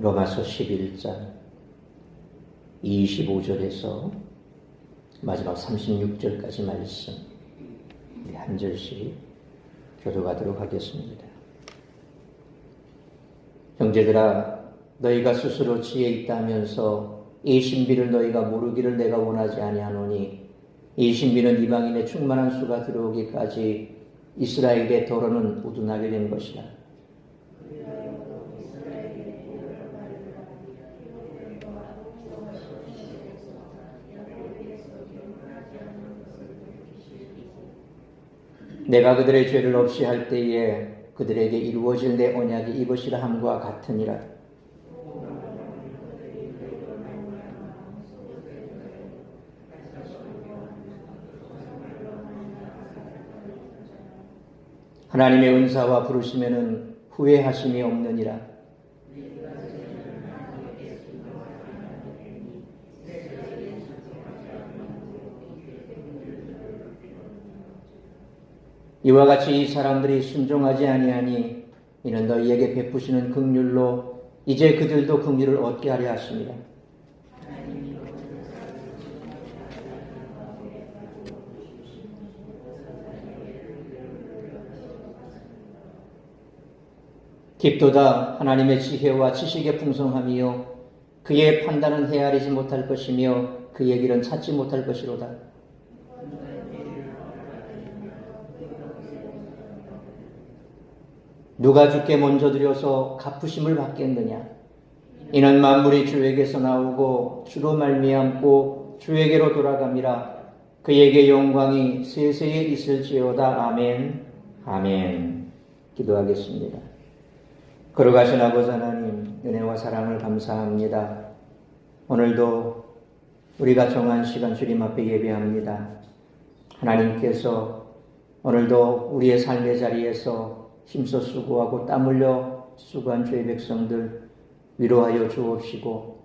로마서 11장 25절에서 마지막 36절까지 말씀 우리 한 절씩 교독하도록 하겠습니다. 형제들아, 너희가 스스로 지혜 있다면서 이 신비를 너희가 모르기를 내가 원하지 아니하노니, 이 신비는 이방인의 충만한 수가 들어오기까지 이스라엘의 도로는 우둔하게 된 것이라. 내가 그들의 죄를 없이 할 때에 그들에게 이루어질 내 언약이 이것이라 함과 같으니라. 하나님의 은사와 부르심에는 후회하심이 없느니라. 이와 같이 이 사람들이 순종하지 아니하니 이는 너희에게 베푸시는 긍휼로 이제 그들도 긍휼을 얻게 하려 하심이라. 깊도다 하나님의 지혜와 지식의 풍성함이요 그의 판단은 헤아리지 못할 것이며 그의 길은 찾지 못할 것이로다. 누가 주께 먼저 드려서 갚으심을 받겠느냐? 이는 만물이 주에게서 나오고 주로 말미암고 주에게로 돌아감이라. 그에게 영광이 세세에 있을지어다. 아멘. 아멘. 기도하겠습니다. 거룩하신 아버지 하나님, 은혜와 사랑을 감사합니다. 오늘도 우리가 정한 시간 주님 앞에 예배합니다. 하나님께서 오늘도 우리의 삶의 자리에서 힘써 수고하고 땀 흘려 수고한 주의 백성들 위로하여 주옵시고,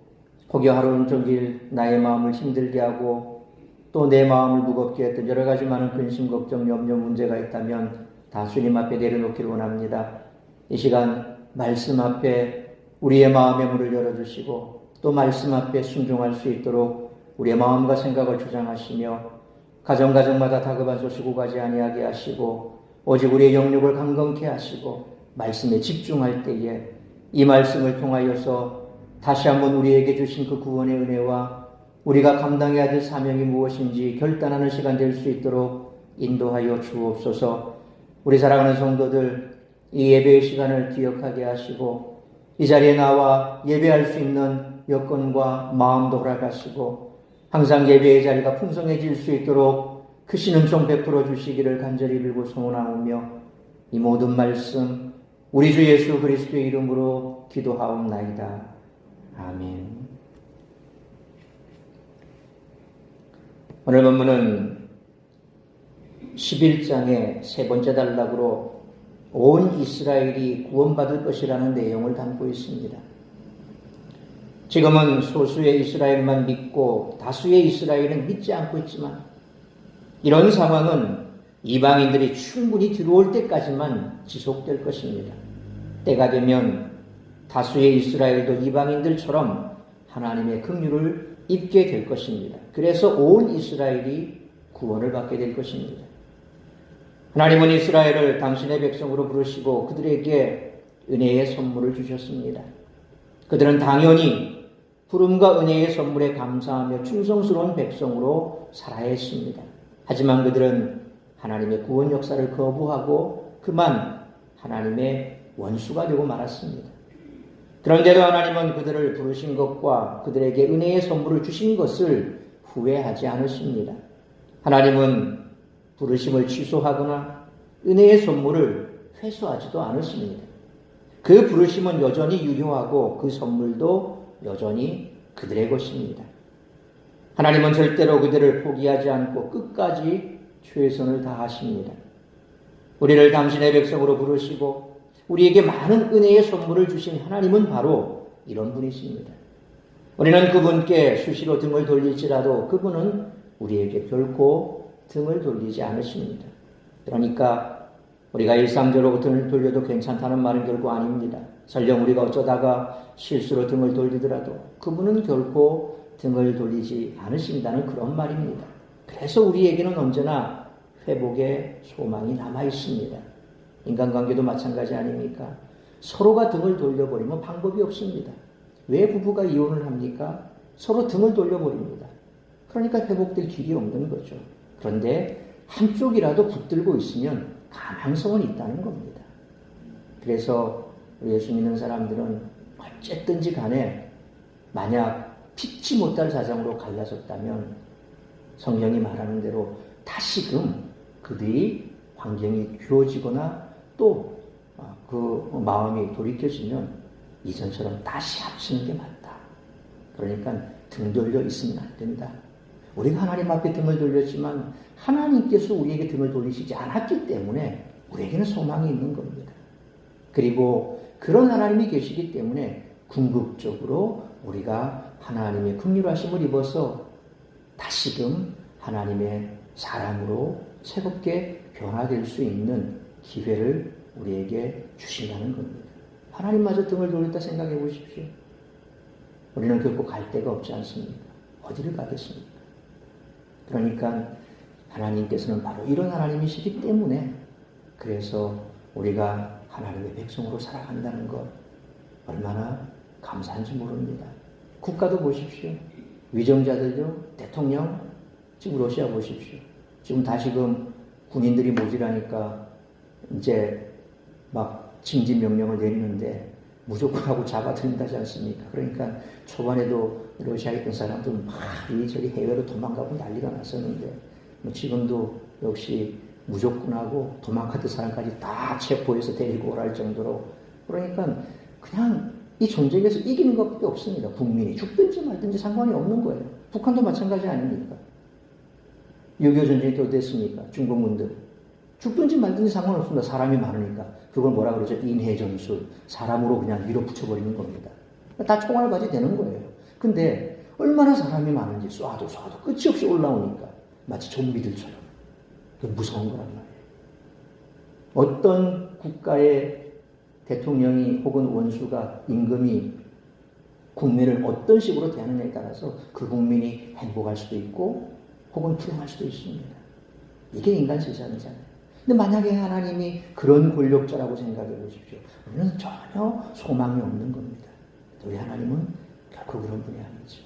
혹여 하루 온종일 나의 마음을 힘들게 하고 또 내 마음을 무겁게 했던 여러 가지 많은 근심, 걱정, 염려, 문제가 있다면 다 주님 앞에 내려놓기를 원합니다. 이 시간 말씀 앞에 우리의 마음의 문을 열어주시고 또 말씀 앞에 순종할 수 있도록 우리의 마음과 생각을 주장하시며 가정마다 다급한 소식 오가지 아니하게 하시고 오직 우리의 영역을 강건케 하시고 말씀에 집중할 때에 이 말씀을 통하여서 다시 한번 우리에게 주신 그 구원의 은혜와 우리가 감당해야 될 사명이 무엇인지 결단하는 시간 될 수 있도록 인도하여 주옵소서. 우리 사랑하는 성도들, 이 예배의 시간을 기억하게 하시고 이 자리에 나와 예배할 수 있는 여건과 마음도 허락하시고 항상 예배의 자리가 풍성해질 수 있도록 크신 은총 베풀어 주시기를 간절히 빌고 소원하오며 이 모든 말씀 우리 주 예수 그리스도의 이름으로 기도하옵나이다. 아멘. 오늘 본문은 11장의 세 번째 단락으로 온 이스라엘이 구원받을 것이라는 내용을 담고 있습니다. 지금은 소수의 이스라엘만 믿고 다수의 이스라엘은 믿지 않고 있지만 이런 상황은 이방인들이 충분히 들어올 때까지만 지속될 것입니다. 때가 되면 다수의 이스라엘도 이방인들처럼 하나님의 긍휼을 입게 될 것입니다. 그래서 온 이스라엘이 구원을 받게 될 것입니다. 하나님은 이스라엘을 당신의 백성으로 부르시고 그들에게 은혜의 선물을 주셨습니다. 그들은 당연히 부름과 은혜의 선물에 감사하며 충성스러운 백성으로 살아야 했습니다. 하지만 그들은 하나님의 구원 역사를 거부하고 그만 하나님의 원수가 되고 말았습니다. 그런데도 하나님은 그들을 부르신 것과 그들에게 은혜의 선물을 주신 것을 후회하지 않으십니다. 하나님은 부르심을 취소하거나 은혜의 선물을 회수하지도 않으십니다. 그 부르심은 여전히 유효하고 그 선물도 여전히 그들의 것입니다. 하나님은 절대로 그들을 포기하지 않고 끝까지 최선을 다하십니다. 우리를 당신의 백성으로 부르시고 우리에게 많은 은혜의 선물을 주신 하나님은 바로 이런 분이십니다. 우리는 그분께 수시로 등을 돌릴지라도 그분은 우리에게 결코 등을 돌리지 않으십니다. 그러니까 우리가 일상적으로 등을 돌려도 괜찮다는 말은 결코 아닙니다. 설령 우리가 어쩌다가 실수로 등을 돌리더라도 그분은 결코 등을 돌리지 않으신다는 그런 말입니다. 그래서 우리에게는 언제나 회복의 소망이 남아 있습니다. 인간관계도 마찬가지 아닙니까? 서로가 등을 돌려버리면 방법이 없습니다. 왜 부부가 이혼을 합니까? 서로 등을 돌려버립니다. 그러니까 회복될 길이 없는 거죠. 그런데 한쪽이라도 붙들고 있으면 가능성은 있다는 겁니다. 그래서 예수 믿는 사람들은 어쨌든지 간에 만약 피치 못할 사정으로 갈라졌다면 성경이 말하는 대로 다시금 그들이 환경이 귀어지거나 또 그 마음이 돌이켜지면 이전처럼 다시 합치는 게 맞다. 그러니까 등 돌려 있으면 안 된다. 우리가 하나님 앞에 등을 돌렸지만 하나님께서 우리에게 등을 돌리시지 않았기 때문에 우리에게는 소망이 있는 겁니다. 그리고 그런 하나님이 계시기 때문에 궁극적으로 우리가 하나님의 긍휼하심을 입어서 다시금 하나님의 사람으로 새롭게 변화될 수 있는 기회를 우리에게 주신다는 겁니다. 하나님마저 등을 돌렸다 생각해 보십시오. 우리는 결코 갈 데가 없지 않습니까? 어디를 가겠습니까? 그러니까 하나님께서는 바로 이런 하나님이시기 때문에 그래서 우리가 하나님의 백성으로 살아간다는 것 얼마나 감사한지 모릅니다. 국가도 보십시오. 위정자들도 대통령 지금 러시아 보십시오. 지금 다시금 군인들이 모질하니까 이제 막 징집 명령을 내리는데 무조건 하고 잡아들인다지 않습니까? 그러니까 초반에도 러시아에 있던 사람들 막 이리저리 해외로 도망가고 난리가 났었는데 뭐 지금도 역시 무조건하고 도망갔던 사람까지 다 체포해서 데리고 오라 할 정도로 그러니까 그냥 이 전쟁에서 이기는 것밖에 없습니다. 국민이 죽든지 말든지 상관이 없는 거예요. 북한도 마찬가지 아닙니까? 6.25 전쟁이 또 됐습니까? 중공군들 죽든지 말든지 상관없습니다. 사람이 많으니까. 그걸 뭐라 그러죠? 인해전술. 사람으로 그냥 밀어붙여버리는 겁니다. 다 총알 가지 되는 거예요. 근데 얼마나 사람이 많은지 쏴도 끝이 없이 올라오니까 마치 좀비들처럼. 무서운 거란 말이에요. 어떤 국가의 대통령이 혹은 원수가 임금이 국민을 어떤 식으로 대하느냐에 따라서 그 국민이 행복할 수도 있고 혹은 불행할 수도 있습니다. 이게 인간 세상이잖아요. 근데 만약에 하나님이 그런 권력자라고 생각해 보십시오. 우리는 전혀 소망이 없는 겁니다. 우리 하나님은 결코 그런 분이 아니죠.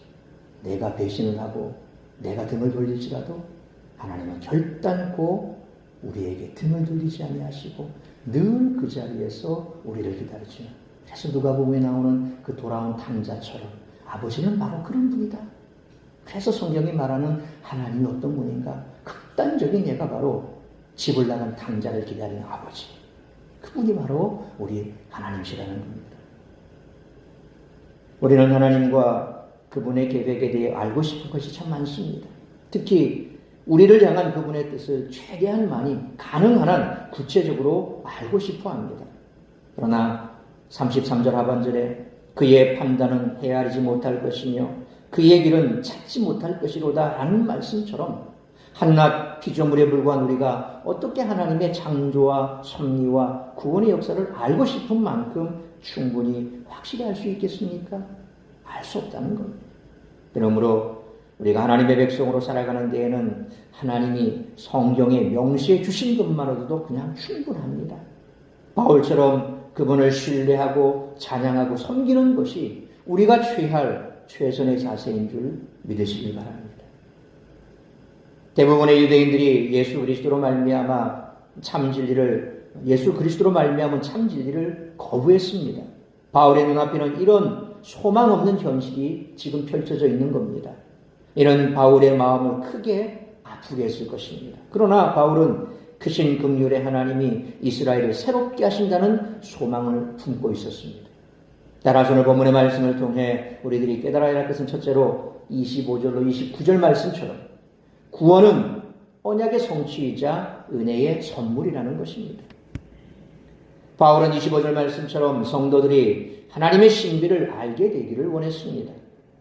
내가 배신을 하고 내가 등을 돌릴지라도 하나님은 결단코 우리에게 등을 돌리지 아니하시고 늘 그 자리에서 우리를 기다리죠. 그래서 누가복음에 나오는 그 돌아온 탕자처럼 아버지는 바로 그런 분이다. 그래서 성경이 말하는 하나님이 어떤 분인가? 극단적인 예가 바로 집을 나간 탕자를 기다리는 아버지. 그분이 바로 우리 하나님이시라는 겁니다. 우리는 하나님과 그분의 계획에 대해 알고 싶은 것이 참 많습니다. 특히 우리를 향한 그분의 뜻을 최대한 많이 가능한 한 구체적으로 알고 싶어 합니다. 그러나 33절 하반절에 그의 판단은 헤아리지 못할 것이며 그의 길은 찾지 못할 것이로다 라는 말씀처럼 한낱 피조물에 불과한 우리가 어떻게 하나님의 창조와 섭리와 구원의 역사를 알고 싶은 만큼 충분히 확실히 알 수 있겠습니까? 알 수 없다는 겁니다. 그러므로 우리가 하나님의 백성으로 살아가는 데에는 하나님이 성경에 명시해 주신 것만으로도 그냥 충분합니다. 바울처럼 그분을 신뢰하고 찬양하고 섬기는 것이 우리가 취할 최선의 자세인 줄 믿으시길 바랍니다. 대부분의 유대인들이 예수 그리스도로 말미암아 참 진리를 예수 그리스도로 말미암은 참 진리를 거부했습니다. 바울의 눈앞에는 이런 소망 없는 현실이 지금 펼쳐져 있는 겁니다. 이는 바울의 마음을 크게 아프게 했을 것입니다. 그러나 바울은 크신 긍휼의 하나님이 이스라엘을 새롭게 하신다는 소망을 품고 있었습니다. 따라서 오늘 본문의 말씀을 통해 우리들이 깨달아야 할 것은 첫째로 25절로 29절 말씀처럼 구원은 언약의 성취이자 은혜의 선물이라는 것입니다. 바울은 25절 말씀처럼 성도들이 하나님의 신비를 알게 되기를 원했습니다.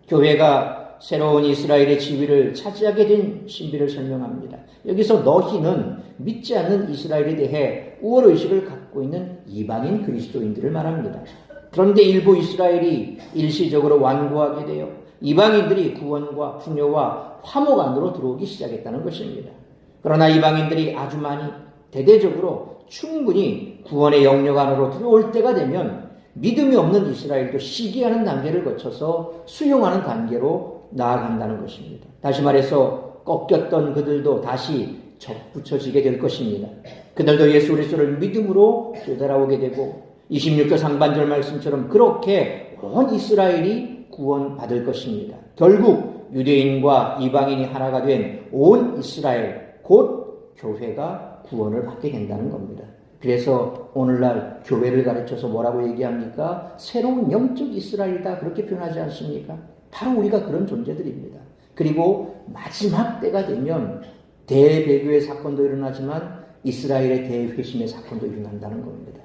교회가 새로운 이스라엘의 지위를 차지하게 된 신비를 설명합니다. 여기서 너희는 믿지 않는 이스라엘에 대해 우월의식을 갖고 있는 이방인 그리스도인들을 말합니다. 그런데 일부 이스라엘이 일시적으로 완고하게 되어 이방인들이 구원과 풍요와 화목 안으로 들어오기 시작했다는 것입니다. 그러나 이방인들이 아주 많이 대대적으로 충분히 구원의 영역 안으로 들어올 때가 되면 믿음이 없는 이스라엘도 시기하는 단계를 거쳐서 수용하는 단계로 나아간다는 것입니다. 다시 말해서 꺾였던 그들도 다시 접붙여지게 될 것입니다. 그들도 예수 그리스도를 믿음으로 되돌아오게 되고 26절 상반절 말씀처럼 그렇게 온 이스라엘이 구원받을 것입니다. 결국 유대인과 이방인이 하나가 된 온 이스라엘 곧 교회가 구원을 받게 된다는 겁니다. 그래서 오늘날 교회를 가르쳐서 뭐라고 얘기합니까? 새로운 영적 이스라엘이다 그렇게 표현하지 않습니까? 바로 우리가 그런 존재들입니다. 그리고 마지막 때가 되면 대배교의 사건도 일어나지만 이스라엘의 대회심의 사건도 일어난다는 겁니다.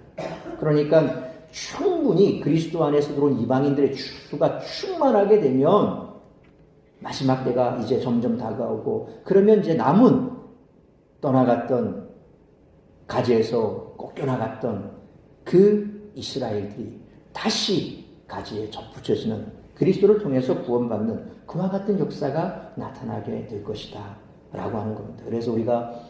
그러니까 충분히 그리스도 안에서 들어온 이방인들의 수가 충만하게 되면 마지막 때가 이제 점점 다가오고 그러면 이제 남은 떠나갔던 가지에서 꺾여나갔던 그 이스라엘들이 다시 가지에 접붙여지는 그리스도를 통해서 구원받는 그와 같은 역사가 나타나게 될 것이다 라고 하는 겁니다. 그래서 우리가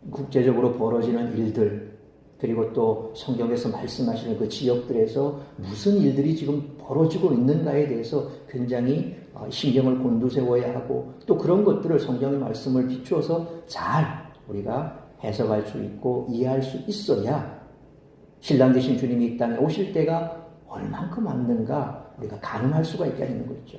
국제적으로 벌어지는 일들 그리고 또 성경에서 말씀하시는 그 지역들에서 무슨 일들이 지금 벌어지고 있는가에 대해서 굉장히 신경을 곤두세워야 하고 또 그런 것들을 성경의 말씀을 비추어서 잘 우리가 해석할 수 있고 이해할 수 있어야 신랑 되신 주님이 이 땅에 오실 때가 얼만큼 왔는가 우리가 가늠할 수가 있게 하는 거죠.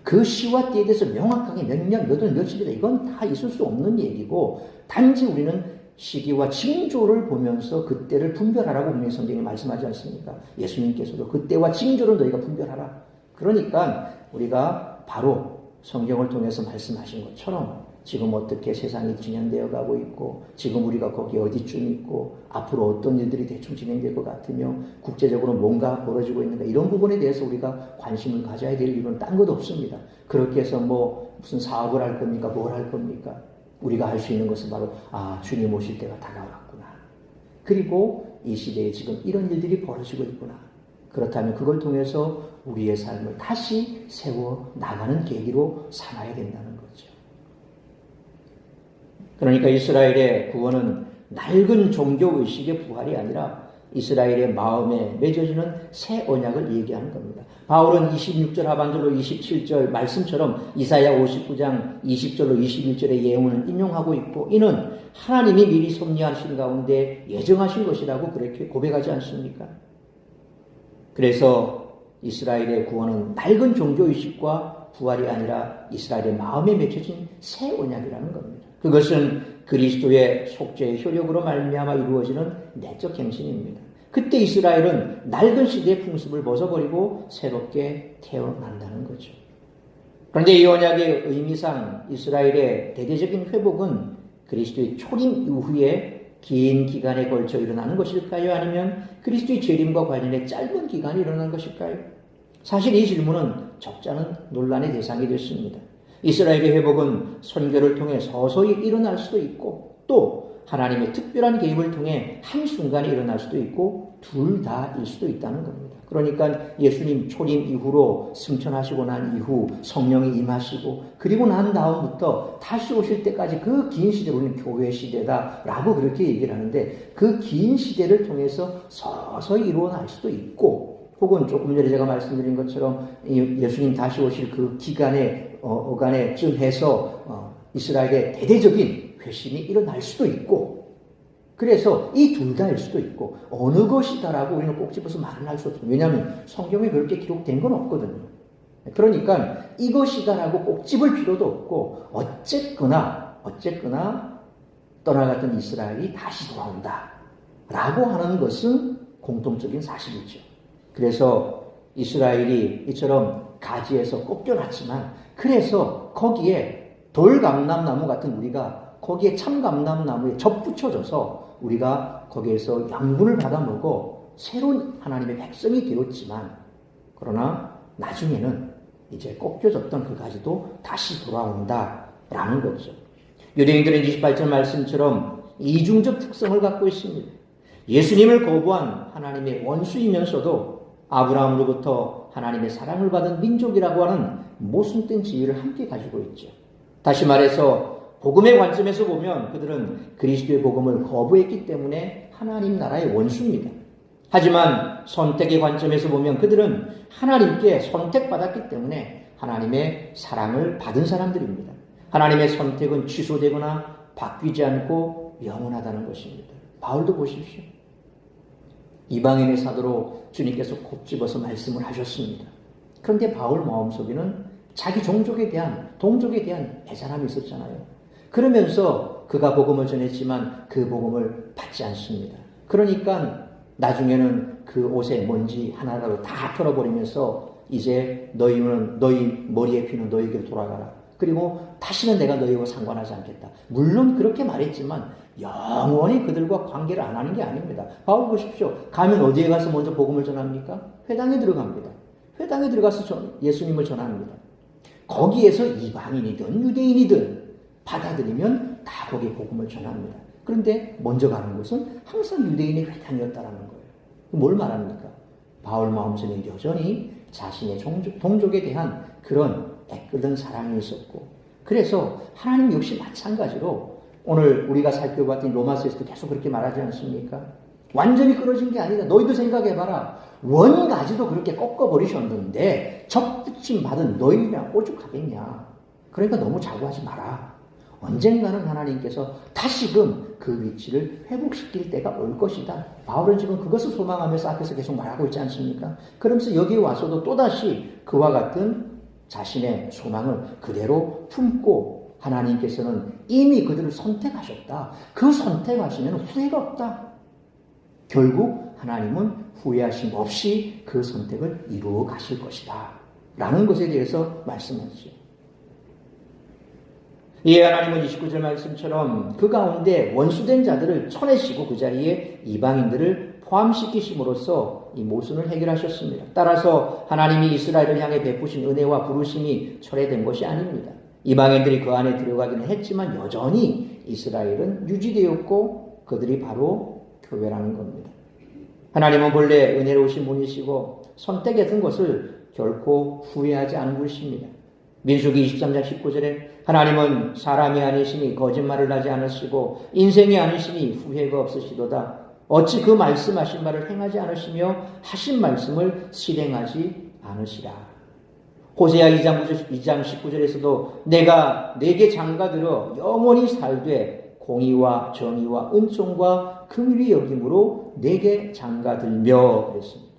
그 시와 때에 대해서 명확하게 몇 년, 몇 월, 며칠이다 이건 다 있을 수 없는 얘기고 단지 우리는 시기와 징조를 보면서 그때를 분별하라고 분명히 성경이 말씀하지 않습니까? 예수님께서도 그때와 징조를 너희가 분별하라. 그러니까 우리가 바로 성경을 통해서 말씀하신 것처럼 지금 어떻게 세상이 진행되어 가고 있고 지금 우리가 거기 어디쯤 있고 앞으로 어떤 일들이 대충 진행될 것 같으며 국제적으로 뭔가 벌어지고 있는가 이런 부분에 대해서 우리가 관심을 가져야 될 이유는 딴 것 없습니다. 그렇게 해서 뭐 무슨 사업을 할 겁니까? 뭘 할 겁니까? 우리가 할 수 있는 것은 바로 주님 오실 때가 다가왔구나. 그리고 이 시대에 지금 이런 일들이 벌어지고 있구나. 그렇다면 그걸 통해서 우리의 삶을 다시 세워 나가는 계기로 삼아야 된다는 거죠. 그러니까 이스라엘의 구원은 낡은 종교의식의 부활이 아니라 이스라엘의 마음에 맺어지는 새 언약을 얘기하는 겁니다. 바울은 26절 하반절로 27절 말씀처럼 이사야 59장 20절로 21절의 예언을 인용하고 있고 이는 하나님이 미리 섭리하신 가운데 예정하신 것이라고 그렇게 고백하지 않습니까? 그래서 이스라엘의 구원은 낡은 종교의식과 부활이 아니라 이스라엘의 마음에 맺혀진 새 언약이라는 겁니다. 그것은 그리스도의 속죄의 효력으로 말미암아 이루어지는 내적 행신입니다. 그때 이스라엘은 낡은 시대의 풍습을 벗어버리고 새롭게 태어난다는 거죠. 그런데 이 언약의 의미상 이스라엘의 대대적인 회복은 그리스도의 초림 이후에 긴 기간에 걸쳐 일어나는 것일까요? 아니면 그리스도의 재림과 관련해 짧은 기간에 일어나는 것일까요? 사실 이 질문은 적잖은 논란의 대상이 됐습니다. 이스라엘의 회복은 선교를 통해 서서히 일어날 수도 있고 또 하나님의 특별한 개입을 통해 한순간에 일어날 수도 있고 둘 다일 수도 있다는 겁니다. 그러니까 예수님 초림 이후로 승천하시고 난 이후 성령이 임하시고 그리고 난 다음부터 다시 오실 때까지 그 긴 시대를 우리는 교회 시대다라고 그렇게 얘기를 하는데 그 긴 시대를 통해서 서서히 일어날 수도 있고 혹은 조금 전에 제가 말씀드린 것처럼 예수님 다시 오실 그 기간에 어간에쯤 해서 이스라엘의 대대적인 회심이 일어날 수도 있고 그래서 이 둘 다일 수도 있고 어느 것이다라고 우리는 꼭 집어서 말을 할 수 없어요. 왜냐하면 성경에 그렇게 기록된 건 없거든요. 그러니까 이것이다라고 꼭 집을 필요도 없고 어쨌거나 떠나갔던 이스라엘이 다시 돌아온다 라고 하는 것은 공통적인 사실이죠. 그래서 이스라엘이 이처럼 가지에서 꺾여놨지만 그래서 거기에 돌감람나무 같은 우리가 거기에 참감람나무에 접붙여져서 우리가 거기에서 양분을 받아 먹어 새로운 하나님의 백성이 되었지만 그러나 나중에는 이제 꺾여졌던 그 가지도 다시 돌아온다라는 거죠. 유대인들은 28절 말씀처럼 이중적 특성을 갖고 있습니다. 예수님을 거부한 하나님의 원수이면서도 아브라함으로부터 하나님의 사랑을 받은 민족이라고 하는 모순된 지위를 함께 가지고 있죠. 다시 말해서 복음의 관점에서 보면 그들은 그리스도의 복음을 거부했기 때문에 하나님 나라의 원수입니다. 하지만 선택의 관점에서 보면 그들은 하나님께 선택받았기 때문에 하나님의 사랑을 받은 사람들입니다. 하나님의 선택은 취소되거나 바뀌지 않고 영원하다는 것입니다. 바울도 보십시오. 이방인의 사도로 주님께서 콕 집어서 말씀을 하셨습니다. 그런데 바울 마음속에는 자기 동족에 대한 애잔함이 있었잖아요. 그러면서 그가 복음을 전했지만 그 복음을 받지 않습니다. 그러니까 나중에는 그 옷에 먼지 하나라도 다 털어버리면서 이제 너희 머리에 피는 너희에게 돌아가라. 그리고 다시는 내가 너희와 상관하지 않겠다. 물론 그렇게 말했지만 영원히 그들과 관계를 안 하는 게 아닙니다. 바울 보십시오. 가면 어디에 가서 먼저 복음을 전합니까? 회당에 들어갑니다. 회당에 들어가서 예수님을 전합니다. 거기에서 이방인이든 유대인이든 받아들이면 다 거기에 복음을 전합니다. 그런데 먼저 가는 곳은 항상 유대인의 회당이었다라는 거예요. 뭘 말합니까? 바울 마음속에 여전히 자신의 동족에 대한 그런 애끓는 사랑이 있었고, 그래서 하나님 역시 마찬가지로 오늘 우리가 살펴봤던 로마서에서도 계속 그렇게 말하지 않습니까? 완전히 끊어진 게 아니다. 너희도 생각해봐라. 원가지도 그렇게 꺾어버리셨는데 접붙임 받은 너희랑 오죽하겠냐. 그러니까 너무 자고하지 마라. 언젠가는 하나님께서 다시금 그 위치를 회복시킬 때가 올 것이다. 바울은 지금 그것을 소망하면서 앞에서 계속 말하고 있지 않습니까? 그러면서 여기 와서도 또다시 그와 같은 자신의 소망을 그대로 품고 하나님께서는 이미 그들을 선택하셨다. 그 선택하시면 후회가 없다. 결국 하나님은 후회하심 없이 그 선택을 이루어 가실 것이다. 라는 것에 대해서 말씀하시죠. 이에 하나님은 29절 말씀처럼 그 가운데 원수된 자들을 쳐내시고 그 자리에 이방인들을 포함시키심으로써 이 모순을 해결하셨습니다. 따라서 하나님이 이스라엘을 향해 베푸신 은혜와 부르심이 철회된 것이 아닙니다. 이방인들이 그 안에 들어가기는 했지만 여전히 이스라엘은 유지되었고 그들이 바로 교회라는 겁니다. 하나님은 본래 은혜로우신 분이시고 선택했던 것을 결코 후회하지 않은 분이십니다. 민수기 23장 19절에 하나님은 사람이 아니시니 거짓말을 하지 않으시고 인생이 아니시니 후회가 없으시도다. 어찌 그 말씀하신 바를 행하지 않으시며 하신 말씀을 실행하지 않으시라. 호세아 2장 19절에서도 내가 내게 장가들어 영원히 살되 공의와 정의와 은총과 긍휼히 여김으로 내게 장가들며 그랬습니다.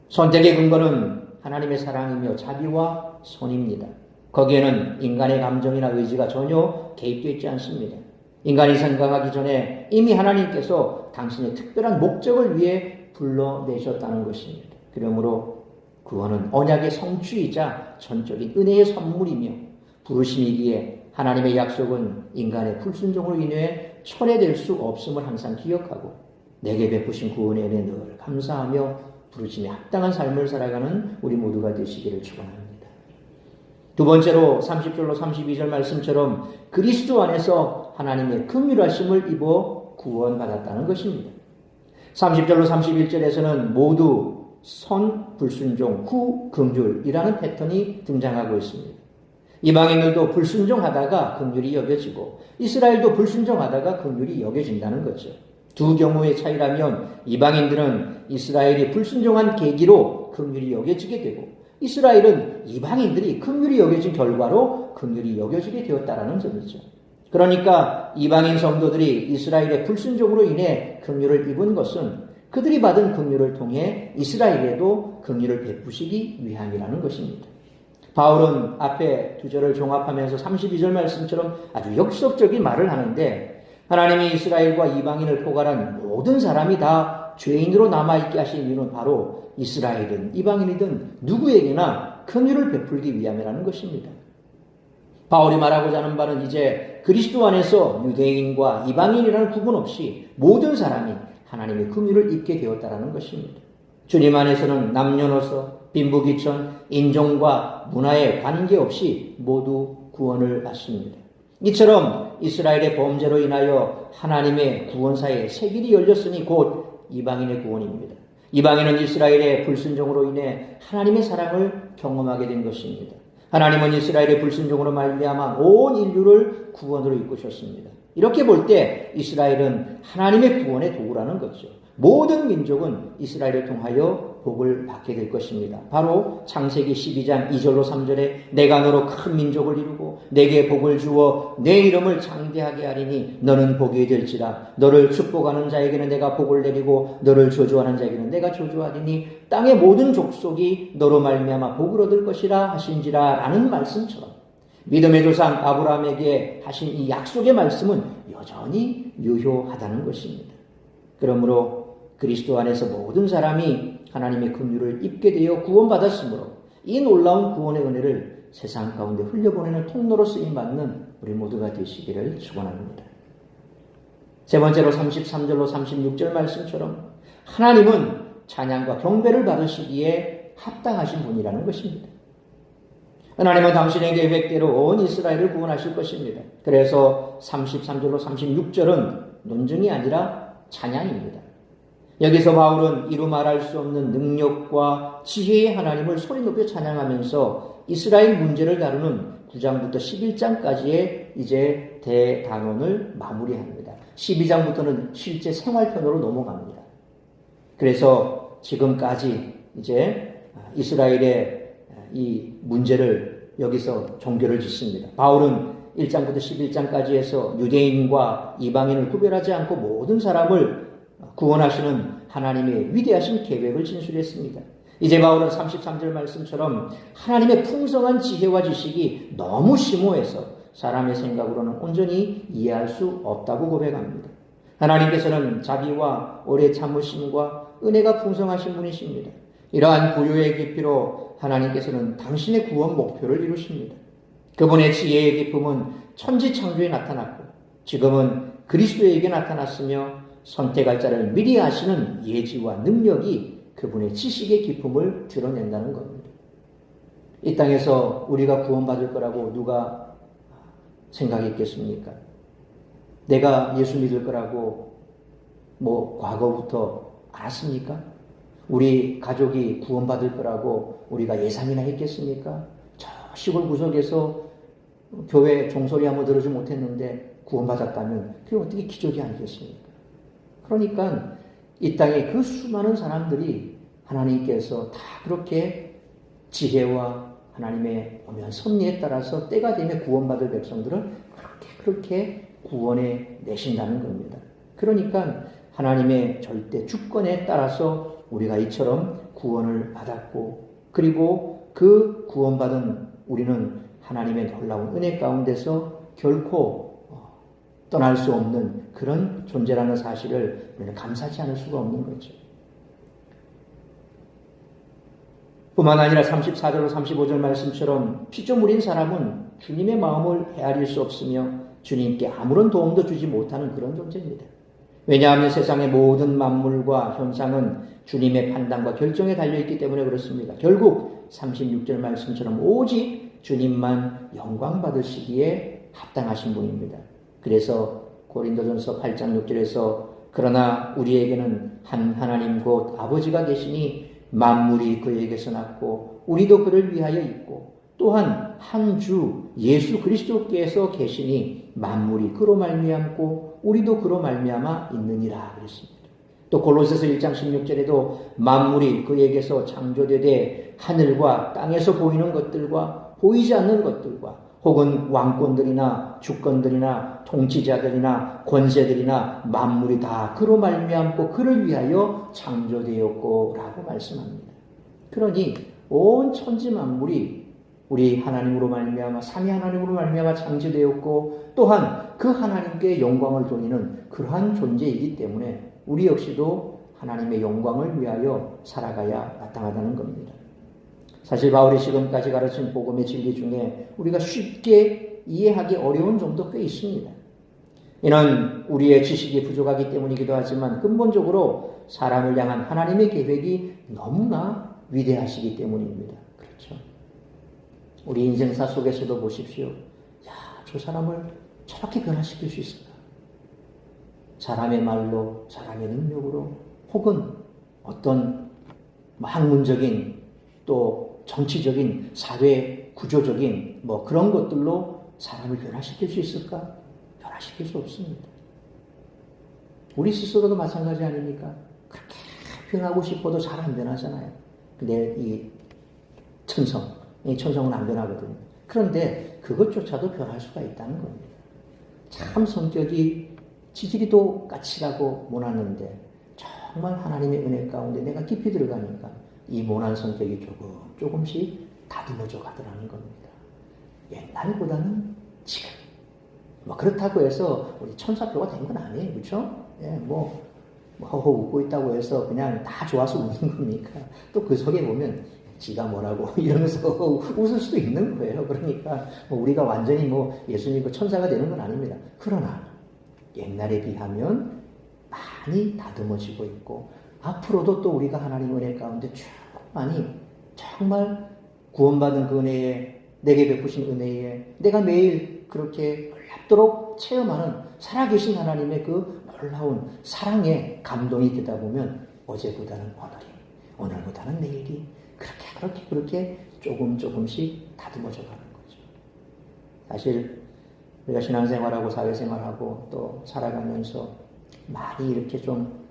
선택의 근거는 하나님의 사랑이며 자비와 선입니다. 거기에는 인간의 감정이나 의지가 전혀 개입되어 있지 않습니다. 인간이 생각하기 전에 이미 하나님께서 당신의 특별한 목적을 위해 불러내셨다는 것입니다. 그러므로 구원은 언약의 성취이자 전적인 은혜의 선물이며 부르심이기에 하나님의 약속은 인간의 불순종으로 인해 철회될 수 없음을 항상 기억하고 내게 베푸신 구원의 은혜에 늘 감사하며 부르심에 합당한 삶을 살아가는 우리 모두가 되시기를 축원합니다. 두 번째로 30절로 32절 말씀처럼 그리스도 안에서 하나님의 긍휼하심을 입어 구원받았다는 것입니다. 30절로 31절에서는 모두 선, 불순종, 후, 긍휼이라는 패턴이 등장하고 있습니다. 이방인들도 불순종하다가 긍휼이 여겨지고 이스라엘도 불순종하다가 긍휼이 여겨진다는 거죠. 두 경우의 차이라면 이방인들은 이스라엘이 불순종한 계기로 긍휼이 여겨지게 되고 이스라엘은 이방인들이 긍휼이 여겨진 결과로 긍휼이 여겨지게 되었다라는 점이죠. 그러니까 이방인 성도들이 이스라엘의 불순종으로 인해 긍휼을 입은 것은 그들이 받은 긍휼을 통해 이스라엘에도 긍휼을 베푸시기 위함이라는 것입니다. 바울은 앞에 두 절을 종합하면서 32절 말씀처럼 아주 역설적인 말을 하는데 하나님이 이스라엘과 이방인을 포괄한 모든 사람이 다 죄인으로 남아있게 하신 이유는 바로 이스라엘은 이방인이든 누구에게나 긍휼을 베풀기 위함이라는 것입니다. 바울이 말하고자 하는 바는 이제 그리스도 안에서 유대인과 이방인이라는 구분 없이 모든 사람이 하나님의 긍휼을 입게 되었다는 것입니다. 주님 안에서는 남녀노소, 빈부귀천, 인종과 문화에 관계없이 모두 구원을 받습니다. 이처럼 이스라엘의 범죄로 인하여 하나님의 구원사에 새 길이 열렸으니 곧 이방인의 구원입니다. 이방인은 이스라엘의 불순종으로 인해 하나님의 사랑을 경험하게 된 것입니다. 하나님은 이스라엘의 불순종으로 말미암아 온 인류를 구원으로 이끄셨습니다. 이렇게 볼 때 이스라엘은 하나님의 구원의 도구라는 거죠. 모든 민족은 이스라엘을 통하여 복을 받게 될 것입니다. 바로 창세기 12장 2절로 3절에 내가 너로 큰 민족을 이루고 내게 복을 주어 내 이름을 장대하게 하리니 너는 복이 될지라. 너를 축복하는 자에게는 내가 복을 내리고 너를 저주하는 자에게는 내가 저주하리니 땅의 모든 족속이 너로 말미암아 복을 얻을 것이라 하신지라 라는 말씀처럼 믿음의 조상 아브라함에게 하신 이 약속의 말씀은 여전히 유효하다는 것입니다. 그러므로 그리스도 안에서 모든 사람이 하나님의 긍휼을 입게 되어 구원받았으므로 이 놀라운 구원의 은혜를 세상 가운데 흘려보내는 통로로 쓰임받는 우리 모두가 되시기를 축원합니다. 세 번째로 33절로 36절 말씀처럼 하나님은 찬양과 경배를 받으시기에 합당하신 분이라는 것입니다. 하나님은 당신의 계획대로 온 이스라엘을 구원하실 것입니다. 그래서 33절로 36절은 논증이 아니라 찬양입니다. 여기서 바울은 이루 말할 수 없는 능력과 지혜의 하나님을 소리 높여 찬양하면서 이스라엘 문제를 다루는 9장부터 11장까지의 이제 대단원을 마무리합니다. 12장부터는 실제 생활편으로 넘어갑니다. 그래서 지금까지 이제 이스라엘의 이 문제를 여기서 종결을 짓습니다. 바울은 1장부터 11장까지 해서 유대인과 이방인을 구별하지 않고 모든 사람을 구원하시는 하나님의 위대하신 계획을 진술했습니다. 이제 바울은 33절 말씀처럼 하나님의 풍성한 지혜와 지식이 너무 심오해서 사람의 생각으로는 온전히 이해할 수 없다고 고백합니다. 하나님께서는 자비와 오래 참으심과 은혜가 풍성하신 분이십니다. 이러한 부유의 깊이로 하나님께서는 당신의 구원 목표를 이루십니다. 그분의 지혜의 깊음은 천지창조에 나타났고 지금은 그리스도에게 나타났으며 선택할 자를 미리 아시는 예지와 능력이 그분의 지식의 깊음을 드러낸다는 겁니다. 이 땅에서 우리가 구원받을 거라고 누가 생각했겠습니까? 내가 예수 믿을 거라고 과거부터 알았습니까? 우리 가족이 구원받을 거라고 우리가 예상이나 했겠습니까? 저 시골 구석에서 교회 종소리 한번 들어주지 못했는데 구원받았다면 그게 어떻게 기적이 아니겠습니까? 그러니까 이 땅에 그 수많은 사람들이 하나님께서 다 그렇게 지혜와 하나님의 오면 섭리에 따라서 때가 되면 구원받을 백성들을 그렇게 구원해 내신다는 겁니다. 그러니까 하나님의 절대 주권에 따라서 우리가 이처럼 구원을 받았고 그리고 그 구원받은 우리는 하나님의 놀라운 은혜 가운데서 결코 떠날 수 없는 그런 존재라는 사실을 우리는 감사하지 않을 수가 없는 거죠. 뿐만 아니라 34절로 35절 말씀처럼 피조물인 사람은 주님의 마음을 헤아릴 수 없으며 주님께 아무런 도움도 주지 못하는 그런 존재입니다. 왜냐하면 세상의 모든 만물과 현상은 주님의 판단과 결정에 달려있기 때문에 그렇습니다. 결국 36절 말씀처럼 오직 주님만 영광 받으시기에 합당하신 분입니다. 그래서 고린도전서 8장 6절에서 그러나 우리에게는 한 하나님 곧 아버지가 계시니 만물이 그에게서 났고 우리도 그를 위하여 있고 또한 한 주 예수 그리스도께서 계시니 만물이 그로 말미암고 우리도 그로 말미암아 있느니라 그랬습니다. 또 골로새서 1장 16절에도 만물이 그에게서 창조되되 하늘과 땅에서 보이는 것들과 보이지 않는 것들과 혹은 왕권들이나 주권들이나 통치자들이나 권세들이나 만물이 다 그로 말미암고 그를 위하여 창조되었고 라고 말씀합니다. 그러니 온 천지 만물이 우리 하나님으로 말미암아 삼위 하나님으로 말미암아 창조되었고 또한 그 하나님께 영광을 돌리는 그러한 존재이기 때문에 우리 역시도 하나님의 영광을 위하여 살아가야 마땅하다는 겁니다. 사실 바울이 지금까지 가르친 복음의 진리 중에 우리가 쉽게 이해하기 어려운 점도 꽤 있습니다. 이는 우리의 지식이 부족하기 때문이기도 하지만 근본적으로 사람을 향한 하나님의 계획이 너무나 위대하시기 때문입니다. 그렇죠. 우리 인생사 속에서도 보십시오. 저 사람을 저렇게 변화시킬 수 있을까? 사람의 말로, 사람의 능력으로 혹은 어떤 학문적인 또 정치적인 사회 구조적인 그런 것들로 사람을 변화시킬 수 있을까? 변화시킬 수 없습니다. 우리 스스로도 마찬가지 아닙니까? 그렇게 변하고 싶어도 잘 안 변하잖아요. 근데 이 천성은 안 변하거든요. 그런데 그것조차도 변할 수가 있다는 겁니다. 참 성격이 지질이 또 까칠하고 모났는데 정말 하나님의 은혜 가운데 내가 깊이 들어가니까 이 모난 성격이 조금씩 다듬어져 가더라는 겁니다. 옛날보다는 지금. 그렇다고 해서 우리 천사표가 된 건 아니에요. 그렇죠? 예, 허허 웃고 있다고 해서 그냥 다 좋아서 웃는 겁니까? 또 그 속에 보면 지가 뭐라고 이러면서 웃을 수도 있는 거예요. 그러니까 우리가 완전히 예수님 천사가 되는 건 아닙니다. 그러나 옛날에 비하면 많이 다듬어지고 있고 앞으로도 또 우리가 하나님 은혜 가운데 충만히 정말 구원받은 그 은혜에 내게 베푸신 은혜에 내가 매일 그렇게 놀랍도록 체험하는 살아계신 하나님의 그 놀라운 사랑에 감동이 되다 보면 어제보다는 오늘보다는 내일이 그렇게 조금씩 다듬어져 가는 거죠. 사실 우리가 신앙생활하고 사회생활하고 또 살아가면서 많이 이렇게 좀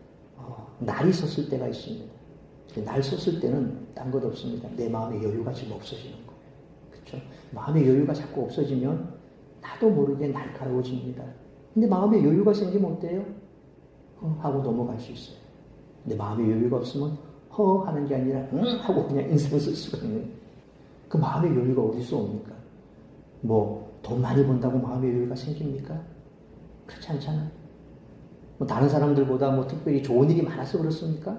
날이 섰을 때가 있습니다. 날 섰을 때는 딴 것 없습니다. 내 마음의 여유가 지금 없어지는 거예요. 그렇죠? 마음의 여유가 자꾸 없어지면 나도 모르게 날카로워집니다. 근데 마음의 여유가 생기면 어때요? 하고 넘어갈 수 있어요. 근데 마음의 여유가 없으면 하는 게 아니라 하고 그냥 인생을 쓸 수가 있는 거예요. 그 마음의 여유가 어디서 옵니까? 돈 많이 번다고 마음의 여유가 생깁니까? 그렇지 않잖아요. 다른 사람들보다 특별히 좋은 일이 많아서 그렇습니까?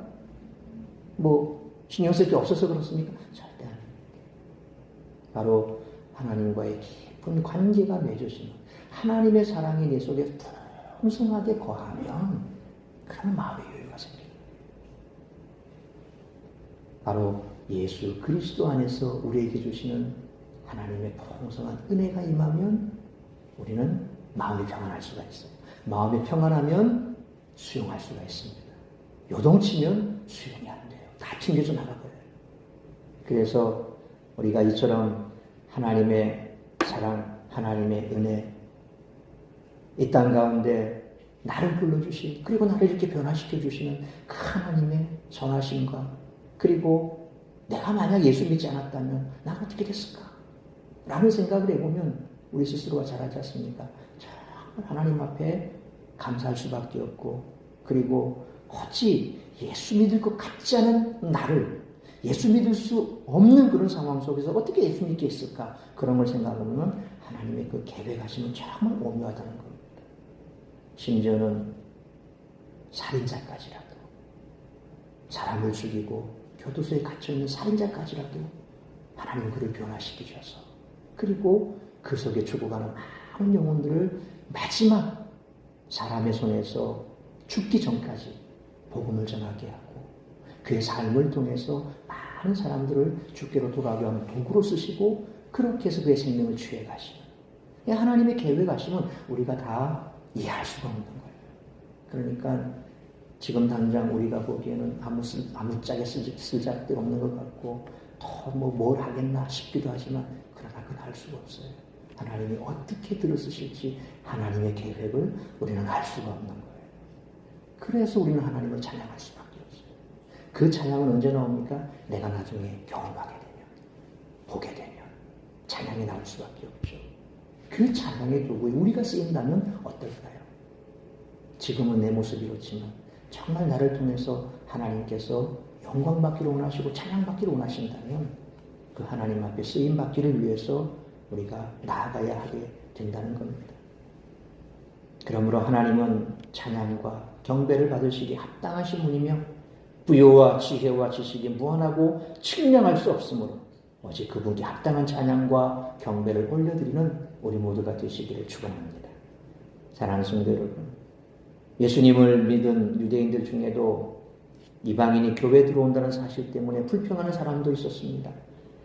신경 쓸 게 없어서 그렇습니까? 절대 아닙니다. 바로 하나님과의 깊은 관계가 맺어지는 하나님의 사랑이 내 속에 풍성하게 거하면 그런 마음의 여유가 생깁니다. 바로 예수 그리스도 안에서 우리에게 주시는 하나님의 풍성한 은혜가 임하면 우리는 마음이 평안할 수가 있어요. 마음이 평안하면 수용할 수가 있습니다. 요동치면 수용이 안 돼요. 다 튕겨져 나가버려요. 그래서 우리가 이처럼 하나님의 사랑, 하나님의 은혜, 이 땅 가운데 나를 불러주신, 그리고 나를 이렇게 변화시켜 주시는 그 하나님의 선하심과, 그리고 내가 만약 예수 믿지 않았다면 난 어떻게 됐을까? 라는 생각을 해보면 우리 스스로가 잘하지 않습니까? 정말 하나님 앞에 감사할 수밖에 없고, 그리고 어찌 예수 믿을 것 같지 않은 나를 예수 믿을 수 없는 그런 상황 속에서 어떻게 예수 믿게 했을까? 그런 걸 생각하면 하나님의 그 계획하심은 정말 오묘하다는 겁니다. 심지어는 살인자까지라도, 사람을 죽이고 교도소에 갇혀있는 살인자까지라도 하나님 그를 변화시키셔서, 그리고 그 속에 죽어가는 많은 영혼들을 마지막 사람의 손에서 죽기 전까지 복음을 전하게 하고, 그의 삶을 통해서 많은 사람들을 주께로 돌아가게 하는 도구로 쓰시고, 그렇게 해서 그의 생명을 취해 가시는 하나님의 계획하심은 우리가 다 이해할 수가 없는 거예요. 그러니까 지금 당장 우리가 보기에는 아무짝에 쓸데없는 없는 것 같고 더 뭘 하겠나 싶기도 하지만, 그러나 그건 알 수가 없어요. 하나님이 어떻게 들어쓰실지 하나님의 계획을 우리는 알 수가 없는 거예요. 그래서 우리는 하나님을 찬양할 수밖에 없어요. 그 찬양은 언제 나옵니까? 내가 나중에 경험하게 되면, 보게 되면 찬양이 나올 수밖에 없죠. 그 찬양의 도구에 우리가 쓰인다면 어떨까요? 지금은 내 모습이 그렇지만 정말 나를 통해서 하나님께서 영광받기를 원하시고 찬양받기를 원하신다면 그 하나님 앞에 쓰임받기를 위해서 우리가 나아가야 하게 된다는 겁니다. 그러므로 하나님은 찬양과 경배를 받으시기에 합당하신 분이며 부요와 지혜와 지식이 무한하고 측량할 수 없으므로 오직 그분께 합당한 찬양과 경배를 올려드리는 우리 모두가 되시기를 축원합니다. 사랑하는 성도 여러분, 예수님을 믿은 유대인들 중에도 이방인이 교회에 들어온다는 사실 때문에 불평하는 사람도 있었습니다.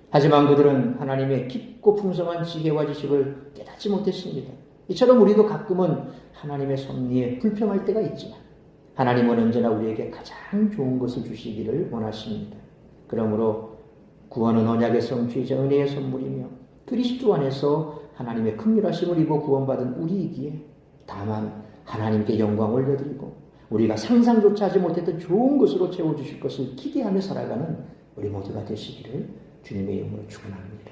하지만 그들은 하나님의 깊고 풍성한 지혜와 지식을 깨닫지 못했습니다. 이처럼 우리도 가끔은 하나님의 섭리에 불평할 때가 있지만 하나님은 언제나 우리에게 가장 좋은 것을 주시기를 원하십니다. 그러므로 구원은 언약의 성취이자 은혜의 선물이며 그리스도 안에서 하나님의 긍휼하심을 입어 구원받은 우리이기에 다만 하나님께 영광 올려드리고 우리가 상상조차 하지 못했던 좋은 것으로 채워주실 것을 기대하며 살아가는 우리 모두가 되시기를 주님의 이름으로 축원합니다.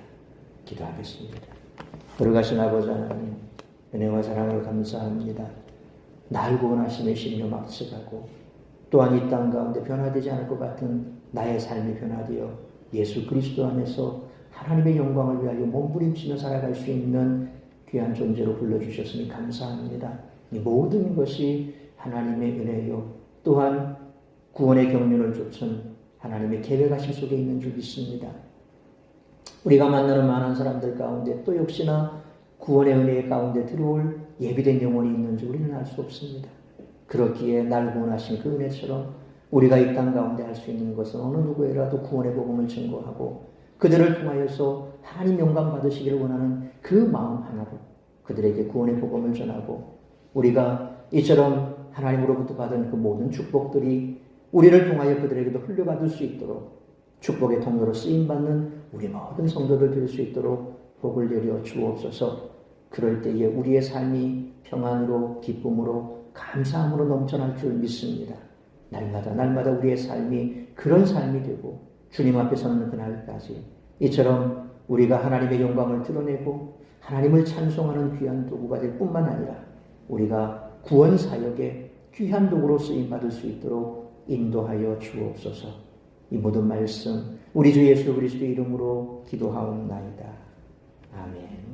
기도하겠습니다. 걸어가신 아버지 하나님, 은혜와 사랑을 감사합니다. 날 구원하심의 신료 막측하고 또한 이 땅 가운데 변화되지 않을 것 같은 나의 삶이 변화되어 예수 그리스도 안에서 하나님의 영광을 위하여 몸부림치며 살아갈 수 있는 귀한 존재로 불러주셨으니 감사합니다. 이 모든 것이 하나님의 은혜요 또한 구원의 경륜을 쫓은 하나님의 계획하심 속에 있는 줄 믿습니다. 우리가 만나는 많은 사람들 가운데 또 역시나 구원의 은혜 가운데 들어올 예비된 영혼이 있는지 우리는 알 수 없습니다. 그렇기에 날 구원하신 그 은혜처럼 우리가 이 땅 가운데 할 수 있는 것은 어느 누구에라도 구원의 복음을 증거하고 그들을 통하여서 하나님 영광 받으시기를 원하는 그 마음 하나로 그들에게 구원의 복음을 전하고 우리가 이처럼 하나님으로부터 받은 그 모든 축복들이 우리를 통하여 그들에게도 흘려받을 수 있도록 축복의 통로로 쓰임받는 우리 모든 성도들 될 수 있도록 복을 내려 주옵소서. 그럴 때에 우리의 삶이 평안으로 기쁨으로 감사함으로 넘쳐날 줄 믿습니다. 날마다 우리의 삶이 그런 삶이 되고 주님 앞에 서는 그날까지 이처럼 우리가 하나님의 영광을 드러내고 하나님을 찬송하는 귀한 도구가 될 뿐만 아니라 우리가 구원 사역에 귀한 도구로 쓰임받을 수 있도록 인도하여 주옵소서. 이 모든 말씀 우리 주 예수 그리스도의 이름으로 기도하옵나이다. 아멘.